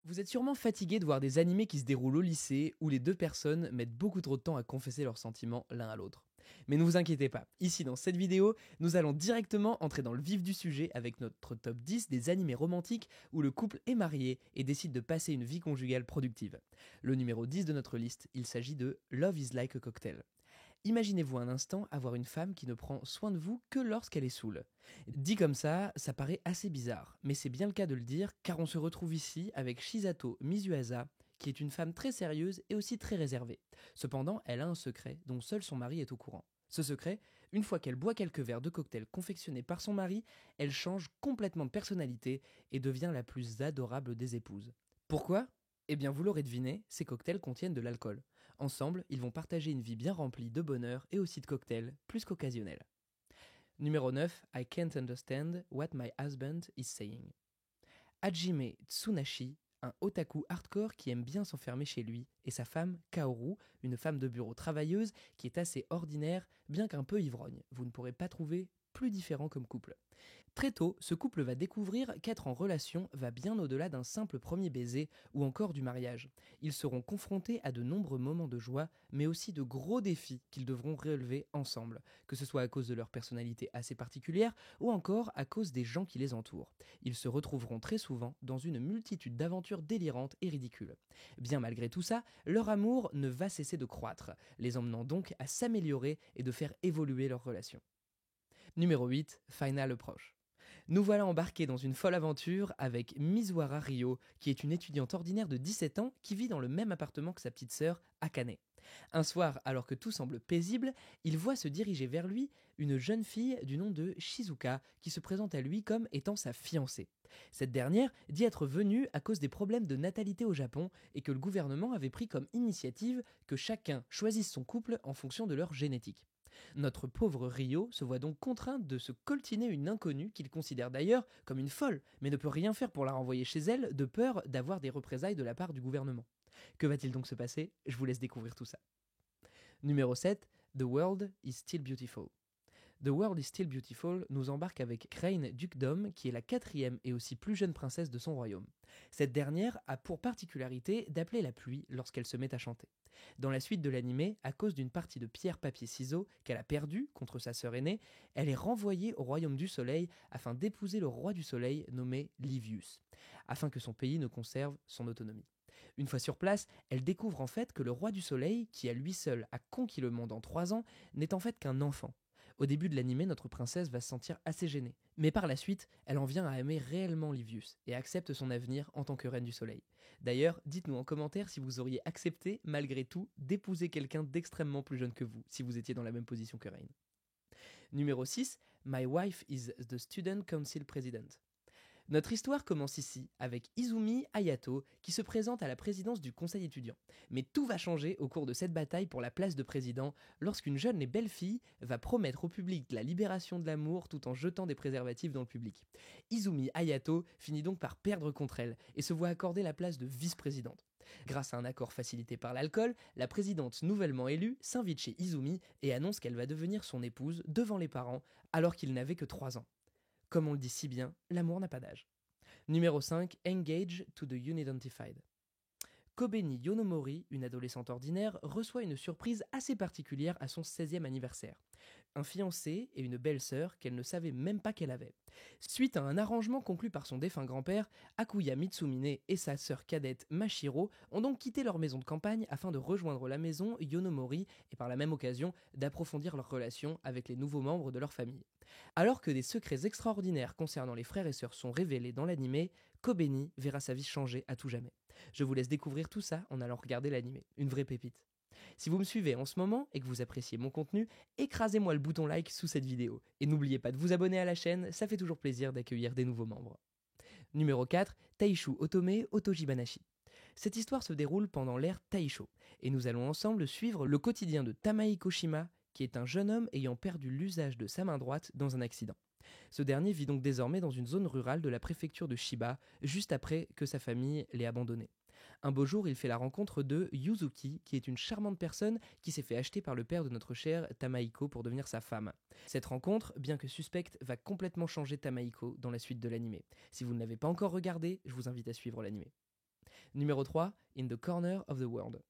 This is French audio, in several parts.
Vous êtes sûrement fatigué de voir des animés qui se déroulent au lycée où les deux personnes mettent beaucoup trop de temps à confesser leurs sentiments l'un à l'autre. Mais ne vous inquiétez pas, ici dans cette vidéo, nous allons directement entrer dans le vif du sujet avec notre top 10 des animés romantiques où le couple est marié et décide de passer une vie conjugale productive. Le numéro 10 de notre liste, il s'agit de Love is like a cocktail. Imaginez-vous un instant avoir une femme qui ne prend soin de vous que lorsqu'elle est saoule. Dit comme ça paraît assez bizarre, mais c'est bien le cas de le dire car on se retrouve ici avec Shisato Mizuhasa, qui est une femme très sérieuse et aussi très réservée. Cependant, elle a un secret dont seul son mari est au courant. Ce secret, une fois qu'elle boit quelques verres de cocktail confectionnés par son mari, elle change complètement de personnalité et devient la plus adorable des épouses. Pourquoi ? Eh bien, vous l'aurez deviné, ces cocktails contiennent de l'alcool. Ensemble, ils vont partager une vie bien remplie de bonheur et aussi de cocktails, plus qu'occasionnels. Numéro 9, I can't understand what my husband is saying. Hajime Tsunashi, un otaku hardcore qui aime bien s'enfermer chez lui, et sa femme, Kaoru, une femme de bureau travailleuse qui est assez ordinaire, bien qu'un peu ivrogne. Vous ne pourrez pas trouver plus différent comme couple. Très tôt, ce couple va découvrir qu'être en relation va bien au-delà d'un simple premier baiser ou encore du mariage. Ils seront confrontés à de nombreux moments de joie, mais aussi de gros défis qu'ils devront relever ensemble, que ce soit à cause de leur personnalité assez particulière ou encore à cause des gens qui les entourent. Ils se retrouveront très souvent dans une multitude d'aventures délirantes et ridicules. Bien malgré tout ça, leur amour ne va cesser de croître, les emmenant donc à s'améliorer et de faire évoluer leur relation. Numéro 8, Final Approach. Nous voilà embarqués dans une folle aventure avec Mizuhara Ryo, qui est une étudiante ordinaire de 17 ans qui vit dans le même appartement que sa petite sœur, Akane. Un soir, alors que tout semble paisible, il voit se diriger vers lui une jeune fille du nom de Shizuka qui se présente à lui comme étant sa fiancée. Cette dernière dit être venue à cause des problèmes de natalité au Japon et que le gouvernement avait pris comme initiative que chacun choisisse son couple en fonction de leur génétique. Notre pauvre Rio se voit donc contraint de se coltiner une inconnue qu'il considère d'ailleurs comme une folle, mais ne peut rien faire pour la renvoyer chez elle de peur d'avoir des représailles de la part du gouvernement. Que va-t-il donc se passer ? Je vous laisse découvrir tout ça. Numéro 7, The World is Still Beautiful. The World is Still Beautiful nous embarque avec Crane Dukedom, qui est la quatrième et aussi plus jeune princesse de son royaume. Cette dernière a pour particularité d'appeler la pluie lorsqu'elle se met à chanter. Dans la suite de l'animé, à cause d'une partie de pierre-papier-ciseaux qu'elle a perdue contre sa sœur aînée, elle est renvoyée au royaume du soleil afin d'épouser le roi du soleil nommé Livius, afin que son pays ne conserve son autonomie. Une fois sur place, elle découvre en fait que le roi du soleil, qui à lui seul a conquis le monde en 3 ans, n'est en fait qu'un enfant. Au début de l'animé, notre princesse va se sentir assez gênée. Mais par la suite, elle en vient à aimer réellement Livius et accepte son avenir en tant que reine du soleil. D'ailleurs, dites-nous en commentaire si vous auriez accepté, malgré tout, d'épouser quelqu'un d'extrêmement plus jeune que vous, si vous étiez dans la même position que Rain. Numéro 6, My wife is the student council president. Notre histoire commence ici avec Izumi Hayato qui se présente à la présidence du conseil étudiant. Mais tout va changer au cours de cette bataille pour la place de président lorsqu'une jeune et belle fille va promettre au public la libération de l'amour tout en jetant des préservatifs dans le public. Izumi Hayato finit donc par perdre contre elle et se voit accorder la place de vice-présidente. Grâce à un accord facilité par l'alcool, la présidente nouvellement élue s'invite chez Izumi et annonce qu'elle va devenir son épouse devant les parents alors qu'il n'avait que 3 ans. Comme on le dit si bien, l'amour n'a pas d'âge. Numéro 5, Engage to the Unidentified. Kobeni Yonomori, une adolescente ordinaire, reçoit une surprise assez particulière à son 16e anniversaire. Un fiancé et une belle-sœur qu'elle ne savait même pas qu'elle avait. Suite à un arrangement conclu par son défunt grand-père, Akuya Mitsumine et sa sœur cadette Mashiro ont donc quitté leur maison de campagne afin de rejoindre la maison Yonomori et par la même occasion d'approfondir leur relation avec les nouveaux membres de leur famille. Alors que des secrets extraordinaires concernant les frères et sœurs sont révélés dans l'animé, Kobeni verra sa vie changer à tout jamais. Je vous laisse découvrir tout ça en allant regarder l'animé. Une vraie pépite. Si vous me suivez en ce moment et que vous appréciez mon contenu, écrasez-moi le bouton like sous cette vidéo. Et n'oubliez pas de vous abonner à la chaîne, ça fait toujours plaisir d'accueillir des nouveaux membres. Numéro 4, Taishu Otome Otojibanashi. Cette histoire se déroule pendant l'ère Taisho, et nous allons ensemble suivre le quotidien de Tamaiko Shima, qui est un jeune homme ayant perdu l'usage de sa main droite dans un accident. Ce dernier vit donc désormais dans une zone rurale de la préfecture de Shiba, juste après que sa famille l'ait abandonné. Un beau jour, il fait la rencontre de Yuzuki, qui est une charmante personne qui s'est fait acheter par le père de notre chère Tamaiko pour devenir sa femme. Cette rencontre, bien que suspecte, va complètement changer Tamaiko dans la suite de l'animé. Si vous ne l'avez pas encore regardé, je vous invite à suivre l'animé. Numéro 3, In the Corner of the World.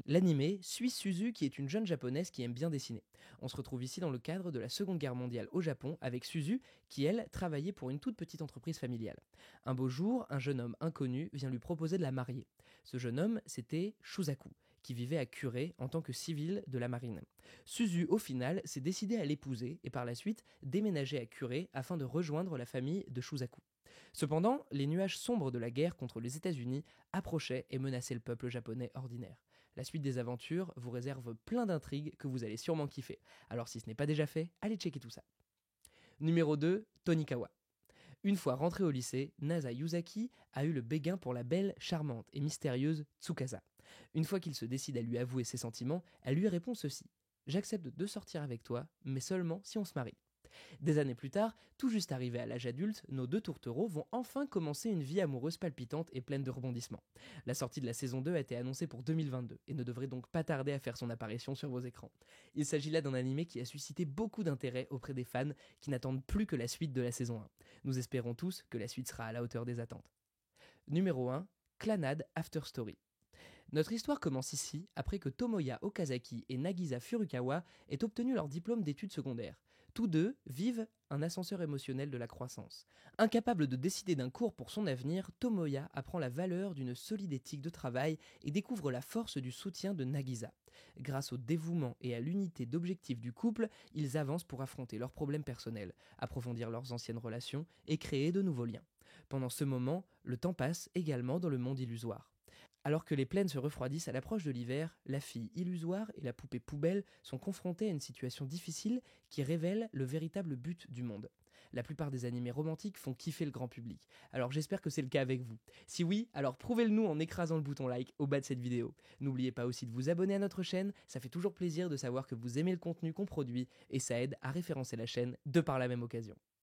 L'anime suit Suzu qui est une jeune japonaise qui aime bien dessiner. On se retrouve ici dans le cadre de la Seconde Guerre mondiale au Japon avec Suzu qui, elle, travaillait pour une toute petite entreprise familiale. Un beau jour, un jeune homme inconnu vient lui proposer de la marier. Ce jeune homme, c'était Shusaku, qui vivait à Kure en tant que civil de la marine. Suzu, au final, s'est décidé à l'épouser et par la suite déménager à Kure afin de rejoindre la famille de Shusaku. Cependant, les nuages sombres de la guerre contre les États-Unis approchaient et menaçaient le peuple japonais ordinaire. La suite des aventures vous réserve plein d'intrigues que vous allez sûrement kiffer. Alors si ce n'est pas déjà fait, allez checker tout ça. Numéro 2, Tonikawa. Une fois rentré au lycée, Nasa Yuzaki a eu le béguin pour la belle, charmante et mystérieuse Tsukasa. Une fois qu'il se décide à lui avouer ses sentiments, elle lui répond ceci: J'accepte de sortir avec toi, mais seulement si on se marie. Des années plus tard, tout juste arrivés à l'âge adulte, nos deux tourtereaux vont enfin commencer une vie amoureuse palpitante et pleine de rebondissements. La sortie de la saison 2 a été annoncée pour 2022 et ne devrait donc pas tarder à faire son apparition sur vos écrans. Il s'agit là d'un animé qui a suscité beaucoup d'intérêt auprès des fans qui n'attendent plus que la suite de la saison 1. Nous espérons tous que la suite sera à la hauteur des attentes. Numéro 1, Clannad After Story. Notre histoire commence ici, après que Tomoya Okazaki et Nagisa Furukawa aient obtenu leur diplôme d'études secondaires. Tous deux vivent un ascenseur émotionnel de la croissance. Incapable de décider d'un cours pour son avenir, Tomoya apprend la valeur d'une solide éthique de travail et découvre la force du soutien de Nagisa. Grâce au dévouement et à l'unité d'objectifs du couple, ils avancent pour affronter leurs problèmes personnels, approfondir leurs anciennes relations et créer de nouveaux liens. Pendant ce moment, le temps passe également dans le monde illusoire. Alors que les plaines se refroidissent à l'approche de l'hiver, la fille illusoire et la poupée poubelle sont confrontées à une situation difficile qui révèle le véritable but du monde. La plupart des animés romantiques font kiffer le grand public, alors j'espère que c'est le cas avec vous. Si oui, alors prouvez-le nous en écrasant le bouton like au bas de cette vidéo. N'oubliez pas aussi de vous abonner à notre chaîne, ça fait toujours plaisir de savoir que vous aimez le contenu qu'on produit et ça aide à référencer la chaîne de par la même occasion.